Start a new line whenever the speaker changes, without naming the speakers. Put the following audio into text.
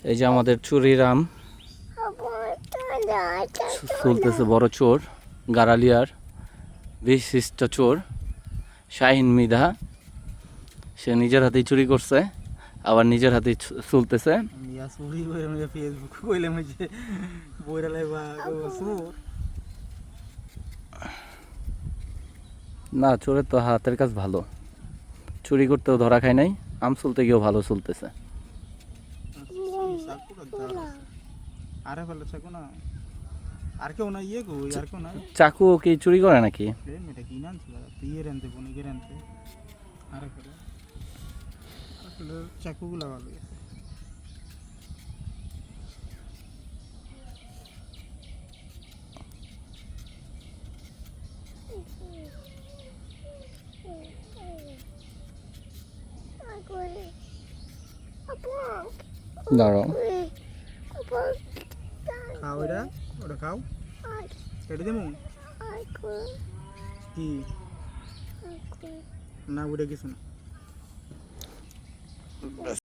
এই যে আমাদের চুরিরাম চলতেছে, বড় চোর, গারালিয়ার বিশিষ্ট চোর শাহিন মৃধা। সে নিজের হাতেই চুরি করছে, আবার নিজের হাতেই চলতেছে। না, চোরের তো হাতের কাজ ভালো, চুরি করতেও ধরা খায় নাই, আম চলতে গিয়েও ভালো চলতেছে।
আর কেউ না ইয়ে কই আর কেউ না
চাকু কি চুরি করে নাকি?
এটা কি না ছিল ইয়ে রেনতে বনিকে রেনতে আর করে আসলে চাকুগুলো ভালো
দাঁড়াও,
খাও এটা ওটা খাও কেটে দেবো কি না ওটা কিছু না।